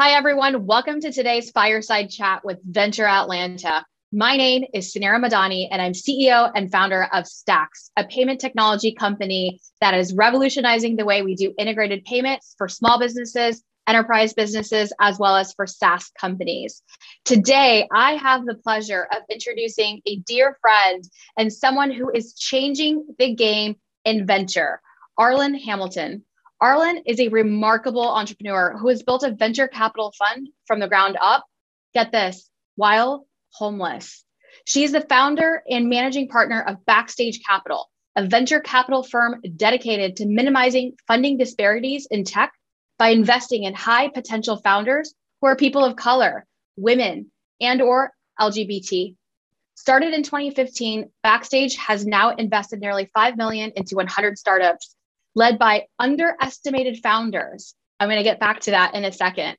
Hi, everyone. Welcome to today's Fireside Chat with Venture Atlanta. My name is Sunera Madani, and I'm CEO and founder of Stacks, a payment technology company that is revolutionizing the way we do integrated payments for small businesses, enterprise businesses, as well as for SaaS companies. Today, I have the pleasure of introducing a dear friend and someone who is changing the game in venture, Arlen Hamilton. Arlen is a remarkable entrepreneur who has built a venture capital fund from the ground up. Get this, while homeless. She is the founder and managing partner of Backstage Capital, a venture capital firm dedicated to minimizing funding disparities in tech by investing in high potential founders who are people of color, women, and/or LGBT. Started in 2015, Backstage has now invested nearly $5 million into 100 startups, led by underestimated founders. I'm going to get back to that in a second.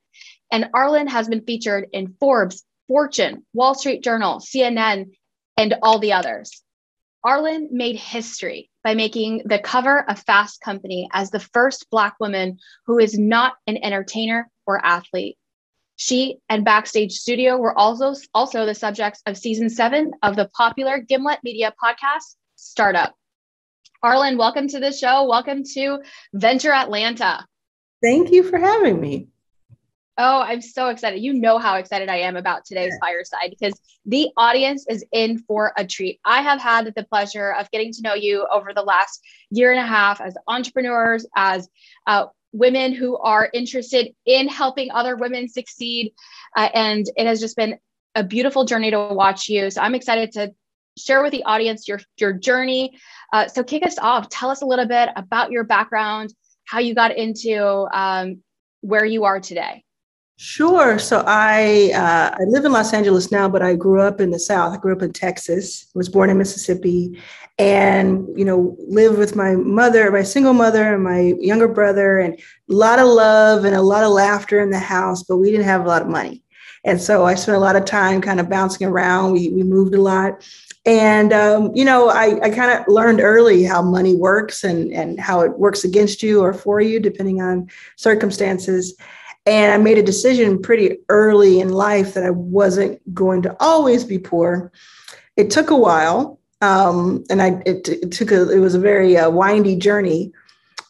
And Arlen has been featured in Forbes, Fortune, Wall Street Journal, CNN, and all the others. Arlen made history by making the cover of Fast Company as the first Black woman who is not an entertainer or athlete. She and Backstage Studio were also the subjects of season 7 of the popular Gimlet Media podcast, Startup. Arlen, welcome to the show. Welcome to Venture Atlanta. Thank you for having me. Oh, I'm so excited. You know how excited I am about today's fireside because the audience is in for a treat. I have had the pleasure of getting to know you over the last year and a half as entrepreneurs, as women who are interested in helping other women succeed. And it has just been a beautiful journey to watch you. So I'm excited to share with the audience your journey. So kick us off. Tell us a little bit about your background, how you got into where you are today. Sure. So I live in Los Angeles now, but I grew up in the South. I grew up in Texas, was born in Mississippi, and, lived with my mother, my single mother, and my younger brother, and a lot of love and a lot of laughter in the house, but we didn't have a lot of money. And so I spent a lot of time kind of bouncing around. We moved a lot. And, I kind of learned early how money works and how it works against you or for you, depending on circumstances. And I made a decision pretty early in life that I wasn't going to always be poor. It took a while, and it was a very windy journey,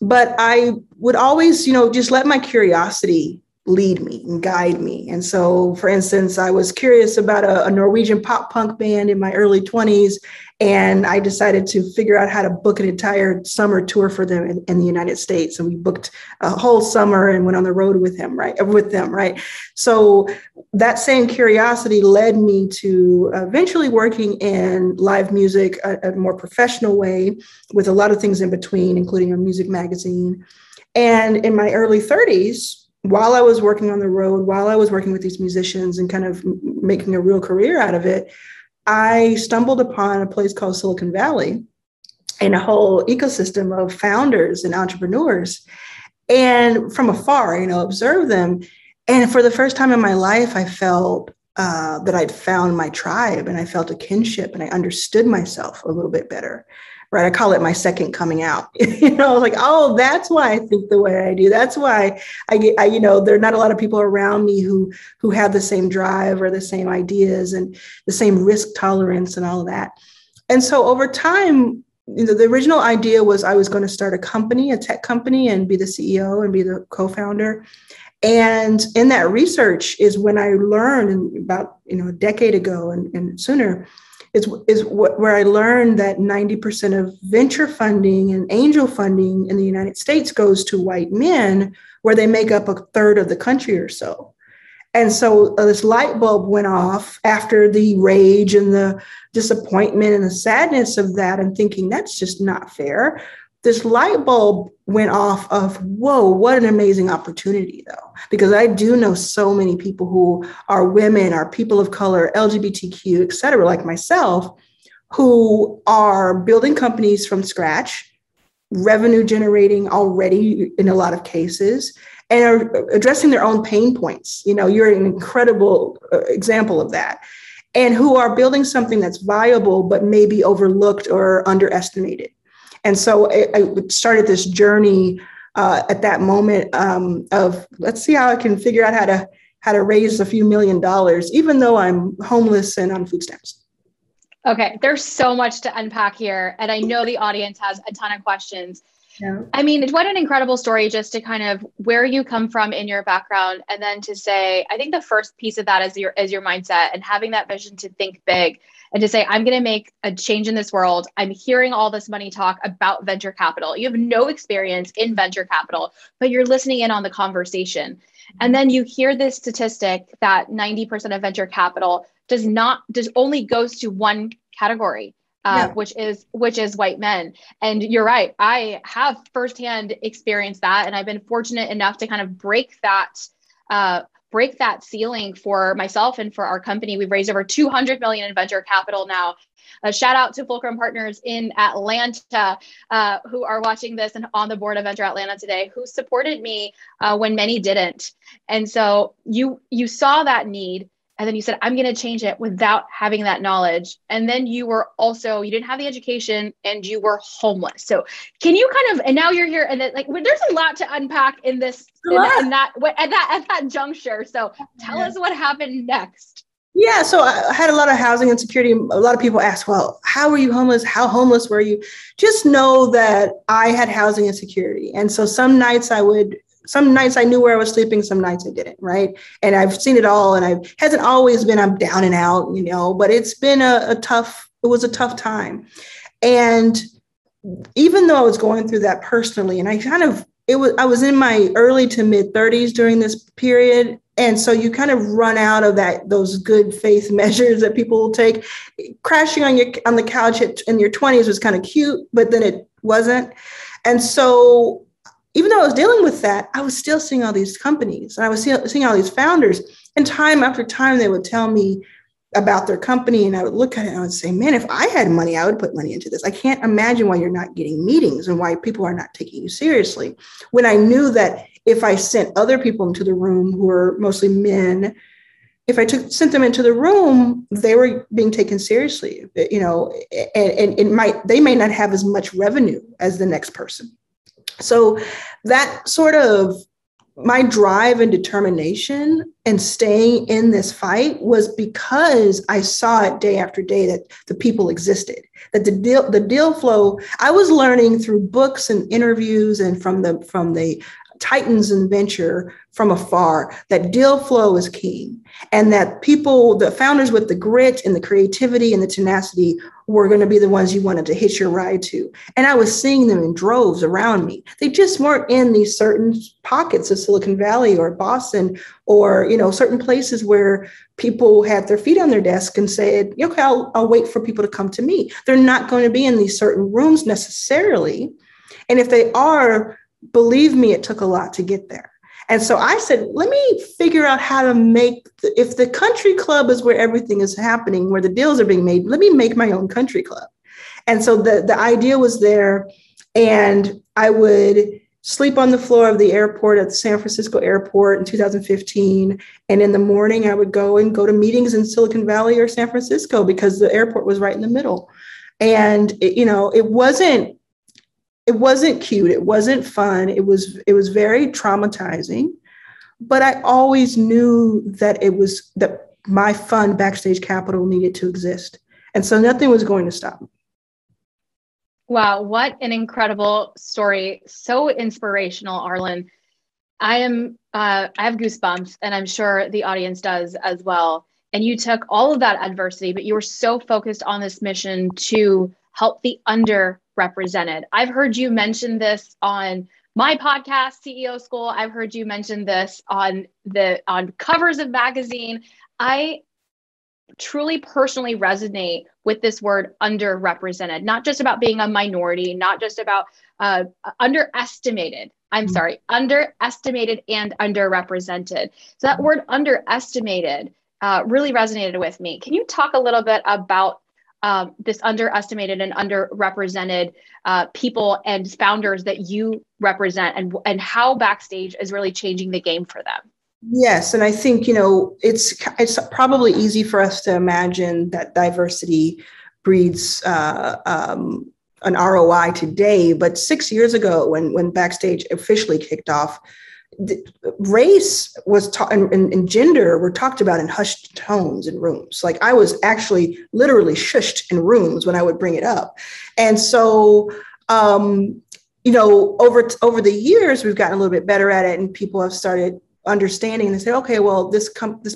but I would always, just let my curiosity lead me and guide me. And so, for instance, I was curious about a Norwegian pop punk band in my early 20s, and I decided to figure out how to book an entire summer tour for them in the United States. And we booked a whole summer and went on the road with them, right? So that same curiosity led me to eventually working in live music, a more professional way, with a lot of things in between, including a music magazine. And in my early 30s, while I was working on the road, while I was working with these musicians and kind of making a real career out of it, I stumbled upon a place called Silicon Valley and a whole ecosystem of founders and entrepreneurs. And from afar, observed them. And for the first time in my life, I felt that I'd found my tribe, and I felt a kinship, and I understood myself a little bit better. Right. I call it my second coming out, like, oh, that's why I think the way I do. That's why there are not a lot of people around me who have the same drive or the same ideas and the same risk tolerance and all of that. And so over time, the original idea was I was going to start a tech company, and be the CEO and be the co-founder. And in that research is when I learned about, a decade ago and sooner, where I learned that 90% of venture funding and angel funding in the United States goes to white men, where they make up a third of the country or so. And so this light bulb went off after the rage and the disappointment and the sadness of that, and thinking that's just not fair. This light bulb went off of, whoa, what an amazing opportunity, though, because I do know so many people who are women, are people of color, LGBTQ, et cetera, like myself, who are building companies from scratch, revenue generating already in a lot of cases, and are addressing their own pain points. You're an incredible example of that, and who are building something that's viable, but maybe overlooked or underestimated. And so I started this journey at that moment of, let's see how I can figure out how to how to raise a few $1 million, even though I'm homeless and on food stamps. Okay, there's so much to unpack here. And I know the audience has a ton of questions. Yeah. I mean, what an incredible story, just to kind of where you come from in your background. And then to say, I think the first piece of that is your mindset and having that vision to think big and to say, I'm going to make a change in this world. I'm hearing all this money talk about venture capital. You have no experience in venture capital, but you're listening in on the conversation. And then you hear this statistic that 90% of venture capital only goes to one category, which is white men. And you're right. I have firsthand experienced that. And I've been fortunate enough to kind of break that ceiling for myself and for our company. We've raised over 200 million in venture capital now. A shout out to Fulcrum Partners in Atlanta, who are watching this and on the board of Venture Atlanta today, who supported me when many didn't. And so you saw that need. And then you said, I'm going to change it without having that knowledge. And then you didn't have the education and you were homeless. So can you and now you're here and there's a lot to unpack in this, at that juncture. So tell us what happened next. Yeah. So I had a lot of housing insecurity. A lot of people ask, well, how were you homeless? How homeless were you? Just know that I had housing insecurity. And so some nights I knew where I was sleeping, some nights I didn't, right? And I've seen it all, and hasn't always been I'm down and out, but it's been it was a tough time. And even though I was going through that personally, and I was in my early to mid 30s during this period. And so you kind of run out of those good faith measures that people will take. Crashing on the couch in your 20s was kind of cute, but then it wasn't. And so even though I was dealing with that, I was still seeing all these companies and I was seeing all these founders, and time after time, they would tell me about their company. And I would look at it and I would say, man, if I had money, I would put money into this. I can't imagine why you're not getting meetings and why people are not taking you seriously. When I knew that if I sent other people into the room who were mostly men, if I sent them into the room, they were being taken seriously, and they may not have as much revenue as the next person. So that sort of my drive and determination and staying in this fight was because I saw it day after day that the people existed, that the deal flow. I was learning through books and interviews and from the titans in venture from afar that deal flow is king, and that the founders with the grit and the creativity and the tenacity were going to be the ones you wanted to hitch your ride to. And I was seeing them in droves around me. They just weren't in these certain pockets of Silicon Valley or Boston or, certain places where people had their feet on their desk and said, okay, I'll wait for people to come to me. They're not going to be in these certain rooms necessarily. And if they are, believe me, it took a lot to get there. And so I said, let me figure out how to if the country club is where everything is happening, where the deals are being made, let me make my own country club. And so the idea was there, and I would sleep on the floor of the airport at the San Francisco airport in 2015. And in the morning, I would go to meetings in Silicon Valley or San Francisco because the airport was right in the middle. And, it wasn't cute. It wasn't fun. It was very traumatizing, but I always knew that that my fund, Backstage Capital, needed to exist. And so nothing was going to stop me. Wow. What an incredible story. So inspirational, Arlen. I have goosebumps, and I'm sure the audience does as well. And you took all of that adversity, but you were so focused on this mission to help the underrepresented. I've heard you mention this on my podcast, CEO School. I've heard you mention this on covers of magazine. I truly personally resonate with this word underrepresented, not just about being a minority, not just about underestimated and underrepresented. So that word underestimated really resonated with me. Can you talk a little bit about this underestimated and underrepresented people and founders that you represent, and how Backstage is really changing the game for them? Yes. And I think, it's probably easy for us to imagine that diversity breeds an ROI today. But 6 years ago, when Backstage officially kicked off, race was taught and gender were talked about in hushed tones in rooms. Like I was actually literally shushed in rooms when I would bring it up. And so, over the years, we've gotten a little bit better at it, and people have started understanding and say, okay, well, this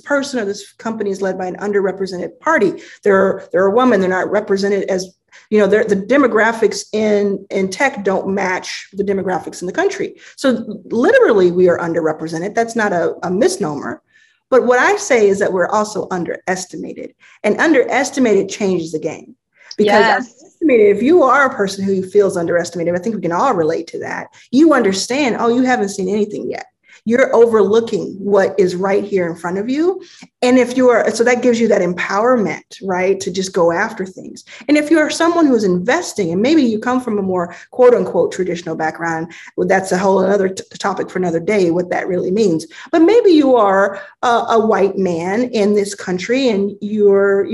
person or this company is led by an underrepresented party. They're a woman. They're not represented as, the demographics in tech don't match the demographics in the country. So literally we are underrepresented. That's not a misnomer. But what I say is that we're also underestimated, and underestimated changes the game. Because if you are a person who feels underestimated, I think we can all relate to that. You understand, you haven't seen anything yet. You're overlooking what is right here in front of you. And so that gives you that empowerment, right, to just go after things. And if you're someone who's investing, and maybe you come from a more quote unquote traditional background, well, that's a whole other topic for another day, what that really means. But maybe you are a white man in this country, and you're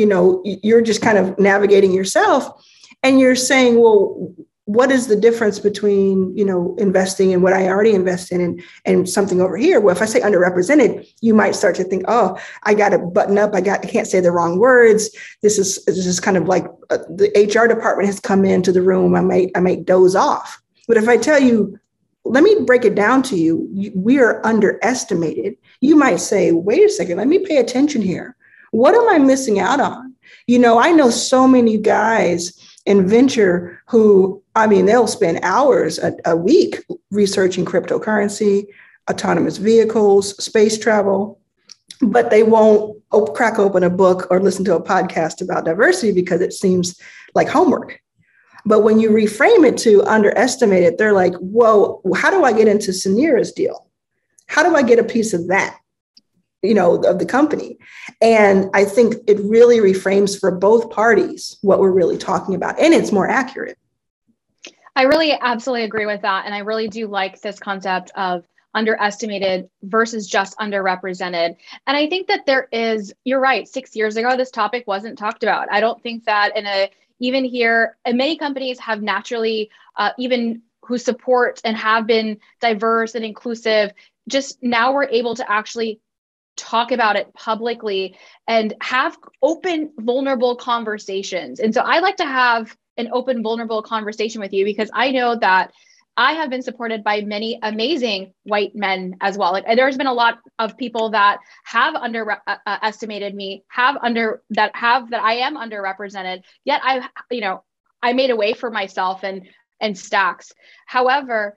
just kind of navigating yourself, and you're saying, well, what is the difference between, investing in what I already invest in and something over here? Well, if I say underrepresented, you might start to think, I got to button up. I can't say the wrong words. This is kind of like the HR department has come into the room. I might doze off. But if I tell you, let me break it down to you, we are underestimated. You might say, wait a second, let me pay attention here. What am I missing out on? I know so many guys in venture who, they'll spend hours a week researching cryptocurrency, autonomous vehicles, space travel, but they won't crack open a book or listen to a podcast about diversity because it seems like homework. But when you reframe it to underestimate it, they're like, whoa, how do I get into Sanira's deal? How do I get a piece of that? Of the company. And I think it really reframes for both parties what we're really talking about. And it's more accurate. I really absolutely agree with that. And I really do like this concept of underestimated versus just underrepresented. And I think that you're right, 6 years ago, this topic wasn't talked about. I don't think that even here, and many companies have naturally, even who support and have been diverse and inclusive, just now we're able to actually talk about it publicly and have open, vulnerable conversations. And so I like to have an open, vulnerable conversation with you because I know that I have been supported by many amazing white men as well. Like there's been a lot of people that have underestimated me, that I am underrepresented. Yet I made a way for myself and Stacks. However,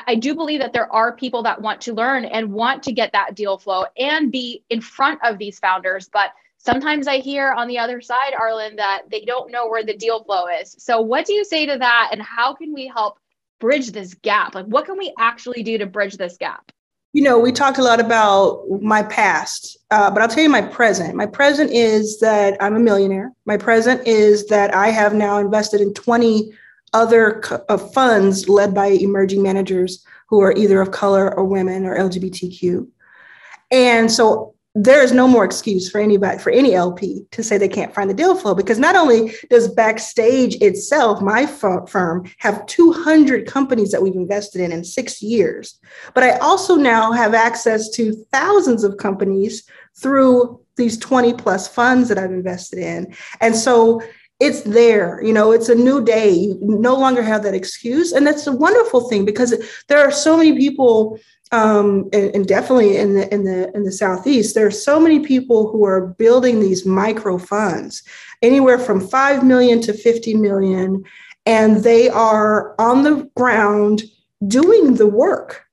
I do believe that there are people that want to learn and want to get that deal flow and be in front of these founders. But sometimes I hear on the other side, Arlen, that they don't know where the deal flow is. So what do you say to that? And how can we help bridge this gap? Like, what can we actually do to bridge this gap? We talked a lot about my past, but I'll tell you my present. My present is that I'm a millionaire. My present is that I have now invested in 20 other funds led by emerging managers who are either of color or women or LGBTQ. And so there is no more excuse for anybody, for any LP to say they can't find the deal flow, because not only does Backstage itself, my firm, have 200 companies that we've invested in 6 years, but I also now have access to thousands of companies through these 20 plus funds that I've invested in. And so it's there, it's a new day. You no longer have that excuse. And that's a wonderful thing because there are so many people, and definitely in the Southeast, there are so many people who are building these micro funds, anywhere from 5 million to 50 million. And they are on the ground doing the work.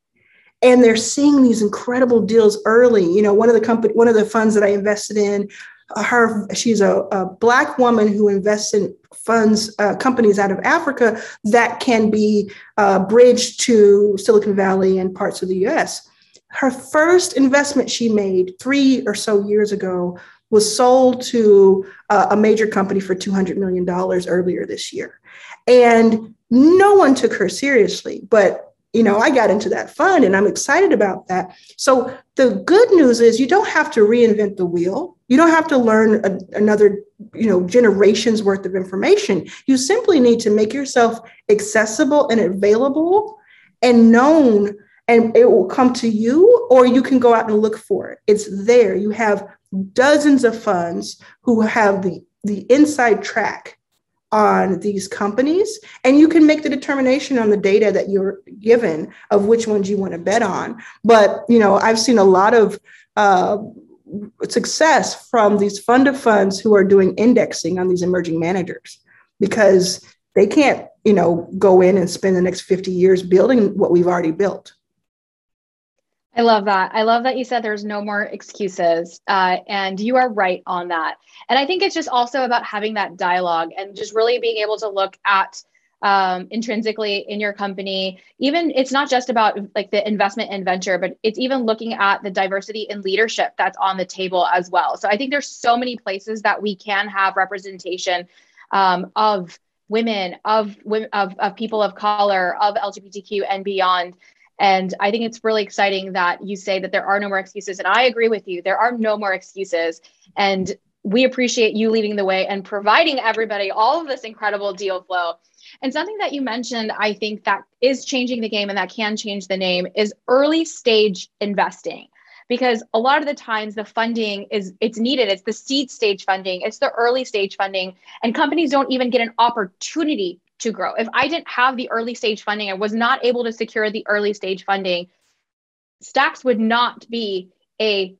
And they're seeing these incredible deals early. One of the funds that I invested in, she's a Black woman who invests in companies out of Africa that can be bridged to Silicon Valley and parts of the US. Her first investment she made 3 or so years ago was sold to a major company for $200 million earlier this year. And no one took her seriously, but I got into that fund and I'm excited about that. So the good news is you don't have to reinvent the wheel. You don't have to learn another, generations worth of information. You simply need to make yourself accessible and available and known and it will come to you, or you can go out and look for it. It's there. You have dozens of funds who have the inside track on these companies, and you can make the determination on the data that you're given of which ones you want to bet on. But, I've seen a lot of success from these fund of funds who are doing indexing on these emerging managers, because they can't, go in and spend the next 50 years building what we've already built. I love that. I love that you said there's no more excuses. And you are right on that. And I think it's just also about having that dialogue and just really being able to look at intrinsically in your company. Even it's not just about like the investment in venture, but it's even looking at the diversity in leadership that's on the table as well. So I think there's so many places that we can have representation of women, of people of color, of LGBTQ and beyond. And I think it's really exciting that you say that there are no more excuses. And I agree with you. There are no more excuses. And we appreciate you leading the way and providing everybody all of this incredible deal flow. And something that you mentioned, I think that is changing the game and that can change the name is early stage investing. Because a lot of the times the funding it's needed. It's the seed stage funding. It's the early stage funding. And companies don't even get an opportunity to grow. If I didn't have the early stage funding, I was not able to secure the early stage funding, Stacks would not be the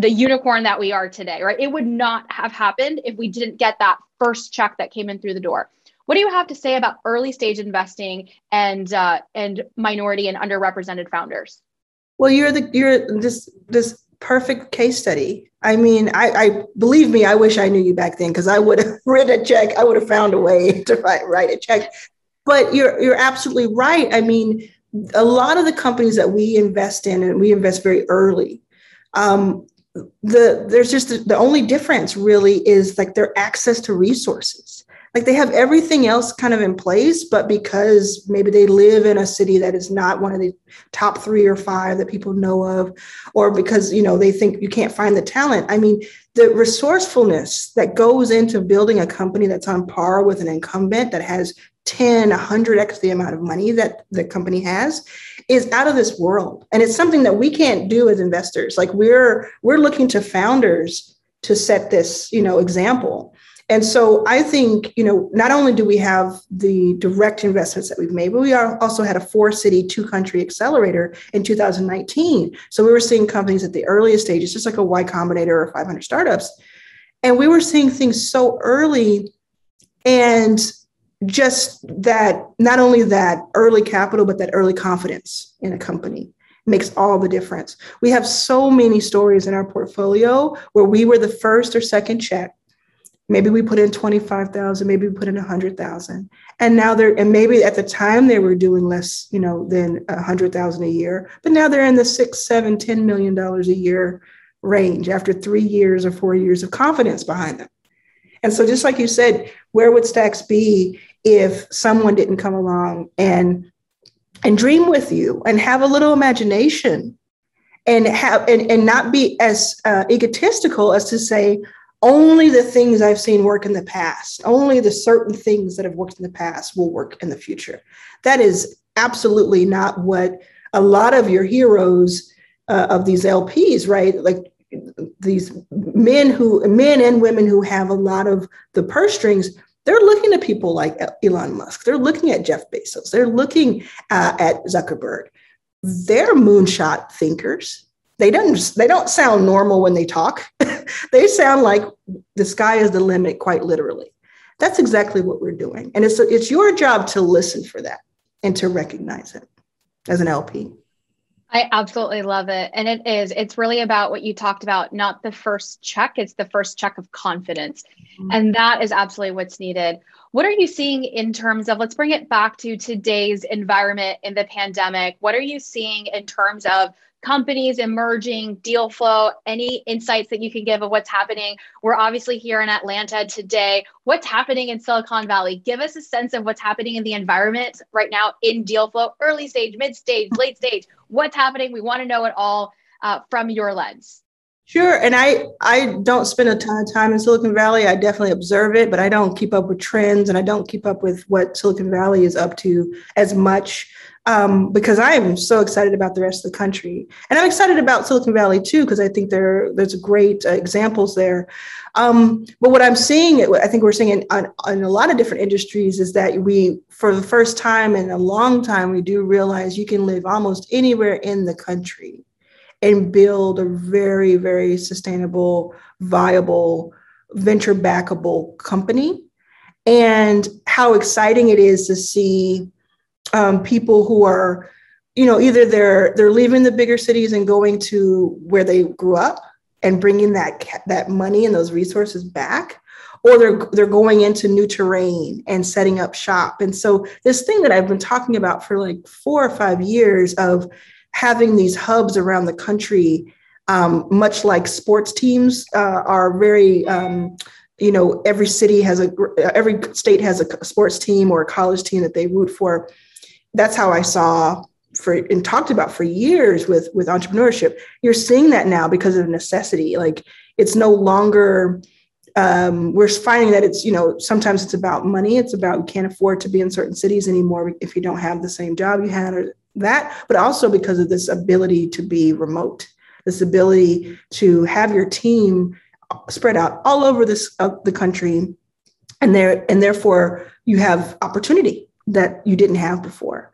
unicorn that we are today, right? It would not have happened if we didn't get that first check that came in through the door. What do you have to say about early stage investing and minority and underrepresented founders? Well, you're this perfect case study. I mean, I believe me, I wish I knew you back then, because I would have written a check. I would have found a way to write a check. But you're absolutely right. I mean, a lot of the companies that we invest in, and we invest very early, there's just the only difference really is like their access to resources. Like they have everything else kind of in place, but because maybe they live in a city that is not one of the top 3 or 5 that people know of, or because, they think you can't find the talent. I mean, the resourcefulness that goes into building a company that's on par with an incumbent that has 10, 100x the amount of money that the company has is out of this world. And it's something that we can't do as investors. Like we're looking to founders to set this, example. And so I think, not only do we have the direct investments that we've made, but we also had a 4-city, 2-country accelerator in 2019. So we were seeing companies at the earliest stages, just like a Y Combinator or 500 startups. And we were seeing things so early, and just that, not only that early capital, but that early confidence in a company makes all the difference. We have so many stories in our portfolio where we were the first or second check. Maybe we put in 25,000, maybe we put in 100,000. And now and maybe at the time they were doing less, than 100,000 a year, but now they're in the $6, $7, $10 million a year range after 3 years or 4 years of confidence behind them. And so just like you said, where would Stacks be if someone didn't come along and dream with you and have a little imagination and not be as egotistical as to say, only the things I've seen work in the past, only the certain things that have worked in the past will work in the future. That is absolutely not what a lot of your heroes of these LPs, right? Like these men and women who have a lot of the purse strings, they're looking at people like Elon Musk. They're looking at Jeff Bezos. They're looking at Zuckerberg. They're moonshot thinkers. They don't sound normal when they talk. They sound like the sky is the limit, quite literally. That's exactly what we're doing. And it's your job to listen for that and to recognize it as an LP. I absolutely love it. And it's really about what you talked about, not the first check, it's the first check of confidence. Mm-hmm. And that is absolutely what's needed. What are you seeing in terms of, let's bring it back to today's environment in the pandemic. What are you seeing in terms of companies emerging, deal flow, any insights that you can give of what's happening? We're obviously here in Atlanta today. What's happening in Silicon Valley? Give us a sense of what's happening in the environment right now in deal flow, early stage, mid stage, late stage. What's happening? We want to know it all from your lens. Sure. And I don't spend a ton of time in Silicon Valley. I definitely observe it, but I don't keep up with trends and I don't keep up with what Silicon Valley is up to as much because I am so excited about the rest of the country. And I'm excited about Silicon Valley too, because I think there's great examples there. But what I'm seeing, I think we're seeing in a lot of different industries is that we, for the first time in a long time, we do realize you can live almost anywhere in the country and build a very, very sustainable, viable, venture backable company. And how exciting it is to see people who are, either they're leaving the bigger cities and going to where they grew up and bringing that money and those resources back, or they're going into new terrain and setting up shop. And so this thing that I've been talking about for like 4 or 5 years of having these hubs around the country, much like sports teams are very, every state has a sports team or a college team that they root for. That's how I saw and talked about for years with entrepreneurship. You're seeing that now because of necessity. Like it's no longer, we're finding that it's, sometimes it's about money. It's about you can't afford to be in certain cities anymore if you don't have the same job you had or that, but also because of this ability to be remote, this ability to have your team spread out all over the country. And therefore you have opportunity that you didn't have before.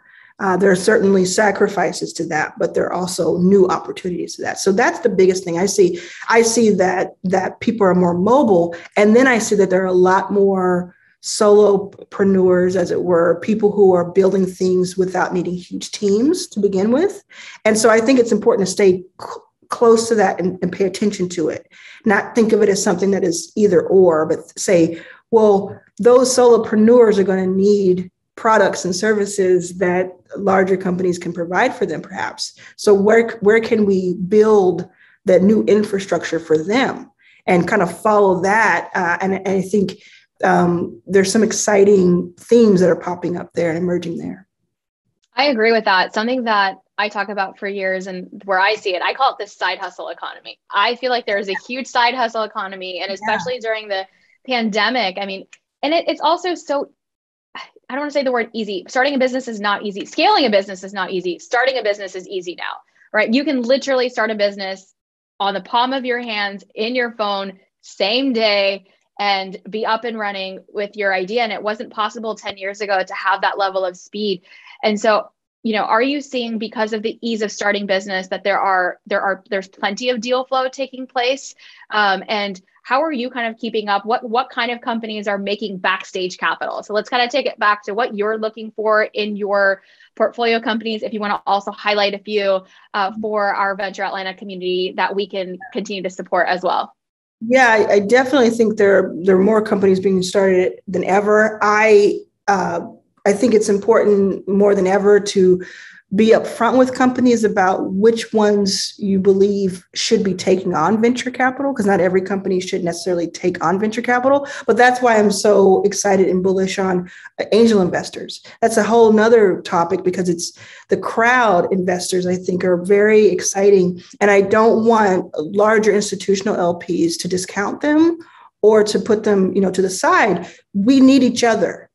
There are certainly sacrifices to that, but there are also new opportunities to that. So that's the biggest thing I see. I see that people are more mobile. And then I see that there are a lot more solopreneurs, as it were, people who are building things without needing huge teams to begin with. And so I think it's important to stay close to that and pay attention to it, not think of it as something that is either or, but say, well, those solopreneurs are going to need products and services that larger companies can provide for them, perhaps. So where can we build that new infrastructure for them and kind of follow that? And I think there's some exciting themes that are popping up there and emerging there. I agree with that. Something that I talk about for years and where I see it, I call it the side hustle economy. I feel like there's a huge side hustle economy, and especially during the pandemic. I mean, and it's also so, I don't want to say the word easy. Starting a business is not easy. Scaling a business is not easy. Starting a business is easy now, right? You can literally start a business on the palm of your hands, in your phone, same day, and be up and running with your idea. And it wasn't possible 10 years ago to have that level of speed. And so, are you seeing, because of the ease of starting business, that there's plenty of deal flow taking place? And how are you kind of keeping up? What kind of companies are making backstage capital? So let's kind of take it back to what you're looking for in your portfolio companies. If you want to also highlight a few for our Venture Atlanta community that we can continue to support as well. Yeah, I definitely think there are more companies being started than ever. I think it's important more than ever to be upfront with companies about which ones you believe should be taking on venture capital, because not every company should necessarily take on venture capital. But that's why I'm so excited and bullish on angel investors. That's a whole nother topic, because it's the crowd investors, I think, are very exciting. And I don't want larger institutional LPs to discount them or to put them, to the side. We need each other.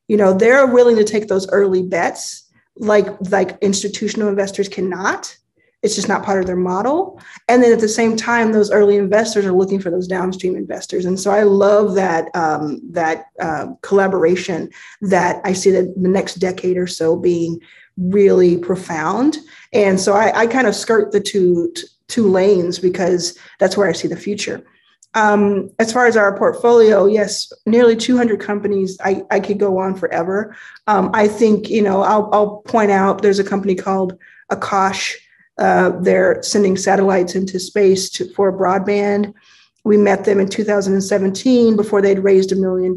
They're willing to take those early bets like institutional investors cannot. It's just not part of their model. And then at the same time, those early investors are looking for those downstream investors. And so I love that collaboration that I see that the next decade or so being really profound. And so I kind of skirt the two lanes, because that's where I see the future. As far as our portfolio, yes, nearly 200 companies. I could go on forever. I think, I'll point out there's a company called Akash. They're sending satellites into space for broadband. We met them in 2017 before they'd raised $1 million.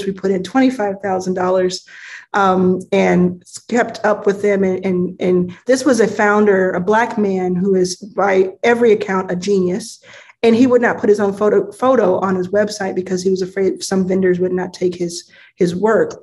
We put in $25,000 and kept up with them. And this was a founder, a Black man who is by every account a genius. And he would not put his own photo on his website because he was afraid some vendors would not take his work.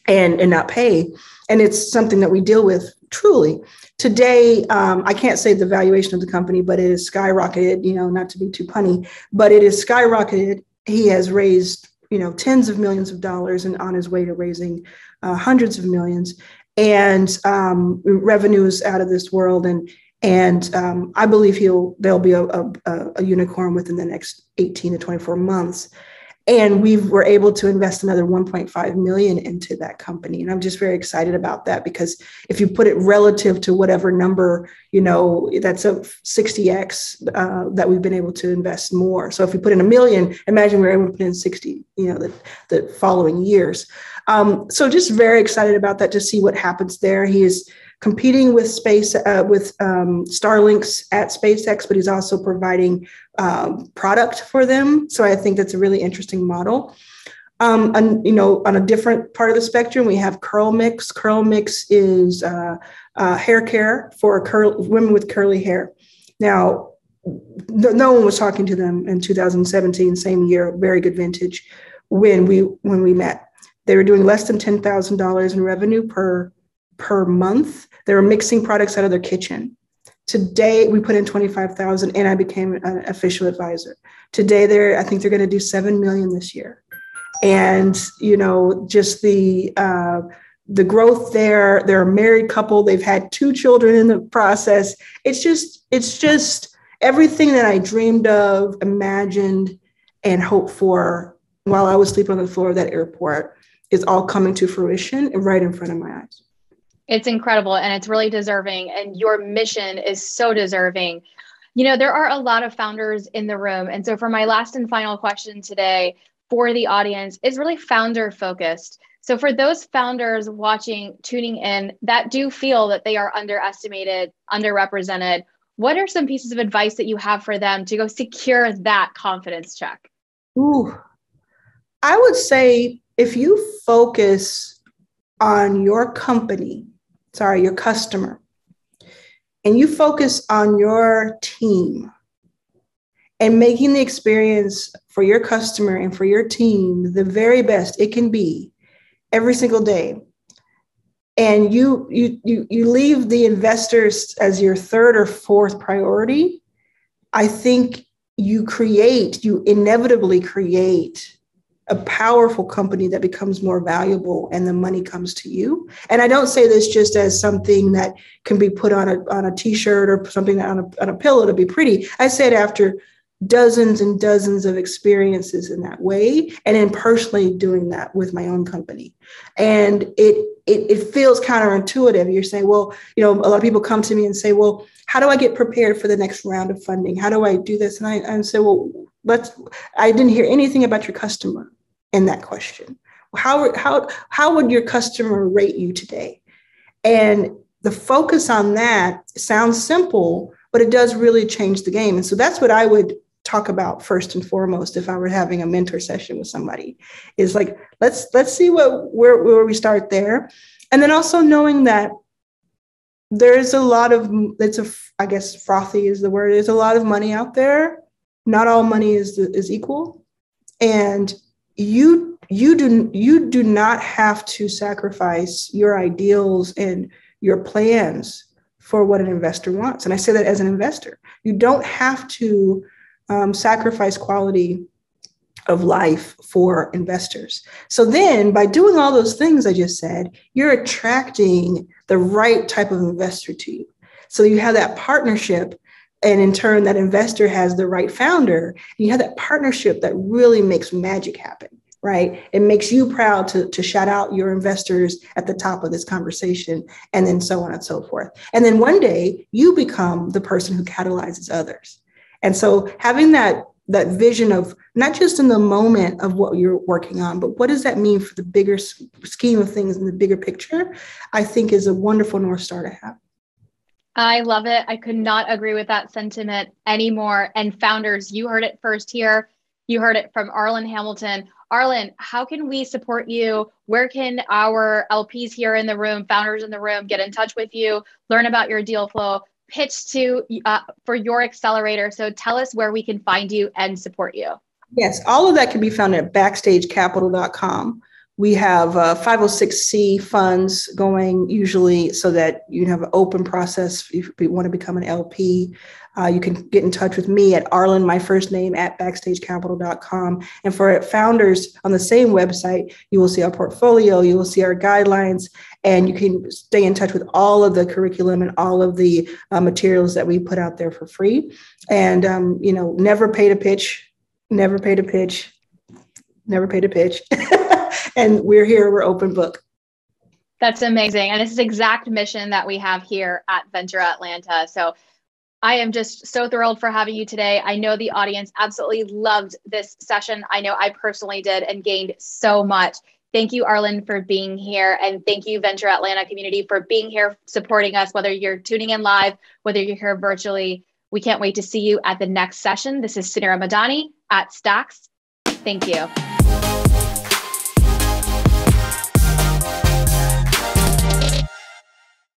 and not pay. And it's something that we deal with truly. Today, I can't say the valuation of the company, but it is skyrocketed, not to be too punny, but it is skyrocketed. He has raised, tens of millions of dollars and on his way to raising hundreds of millions, and revenue is out of this world. And I believe there'll be a unicorn within the next 18 to 24 months. And we were able to invest another 1.5 million into that company. And I'm just very excited about that, because if you put it relative to whatever number, that's a 60x that we've been able to invest more. So if we put in 1 million, imagine we're able to put in 60, the following years. So just very excited about that, to see what happens there. He is competing with Starlinks at SpaceX, but he's also providing product for them. So I think that's a really interesting model. On a different part of the spectrum, we have Curl Mix. Curl Mix is hair care for women with curly hair. Now, no one was talking to them in 2017, same year, very good vintage, when we met. They were doing less than $10,000 in revenue per month. They were mixing products out of their kitchen. Today, we put in 25,000, and I became an official advisor. Today, I think they're going to do 7 million this year. And, just the growth there. They're a married couple. They've had 2 children in the process. It's just everything that I dreamed of, imagined, and hoped for while I was sleeping on the floor of that airport is all coming to fruition right in front of my eyes. It's incredible, and it's really deserving, and your mission is so deserving. There are a lot of founders in the room. And so for my last and final question today for the audience is really founder focused. So for those founders watching, tuning in, that do feel that they are underestimated, underrepresented, what are some pieces of advice that you have for them to go secure that confidence check? Ooh, I would say if you focus on your your customer, and you focus on your team and making the experience for your customer and for your team the very best it can be every single day, and you leave the investors as your third or fourth priority, I think you inevitably create a powerful company that becomes more valuable, and the money comes to you. And I don't say this just as something that can be put on a t-shirt or something on a pillow to be pretty. I say it after dozens and dozens of experiences in that way, and then personally doing that with my own company. And it feels counterintuitive. You're saying, well, a lot of people come to me and say, well, how do I get prepared for the next round of funding? How do I do this? And I say, well, I didn't hear anything about your customer in that question. How would your customer rate you today? And the focus on that sounds simple, but it does really change the game. And so that's what I would talk about first and foremost if I were having a mentor session with somebody, is like, let's see where we start there. And then also knowing that there's a lot of, I guess frothy is the word. There's a lot of money out there. Not all money is equal. And you do not have to sacrifice your ideals and your plans for what an investor wants. And I say that as an investor. You don't have to sacrifice quality of life for investors. So then by doing all those things I just said, you're attracting the right type of investor to you. So you have that partnership, and in turn, that investor has the right founder. You have that partnership that really makes magic happen, right? It makes you proud to shout out your investors at the top of this conversation, and then so on and so forth. And then one day you become the person who catalyzes others. And so having that vision of not just in the moment of what you're working on, but what does that mean for the bigger scheme of things in the bigger picture, I think is a wonderful North Star to have. I love it. I could not agree with that sentiment anymore. And founders, you heard it first here. You heard it from Arlen Hamilton. Arlen, how can we support you? Where can our LPs here in the room, founders in the room, get in touch with you, learn about your deal flow, pitch to for your accelerator? So tell us where we can find you and support you. Yes, all of that can be found at backstagecapital.com. We have 506c funds going usually so that you have an open process if you want to become an LP. You can get in touch with me at Arlen, my first name, at backstagecapital.com. And for founders on the same website, you will see our portfolio, you will see our guidelines, and you can stay in touch with all of the curriculum and all of the materials that we put out there for free. And, never pay to pitch, never pay to pitch, never pay to pitch. And we're here, we're open book. That's amazing. And it's the exact mission that we have here at Venture Atlanta. So I am just so thrilled for having you today. I know the audience absolutely loved this session. I know I personally did and gained so much. Thank you, Arlen, for being here. And thank you, Venture Atlanta community, for being here, supporting us, whether you're tuning in live, whether you're here virtually. We can't wait to see you at the next session. This is Sunira Madani at Stacks. Thank you.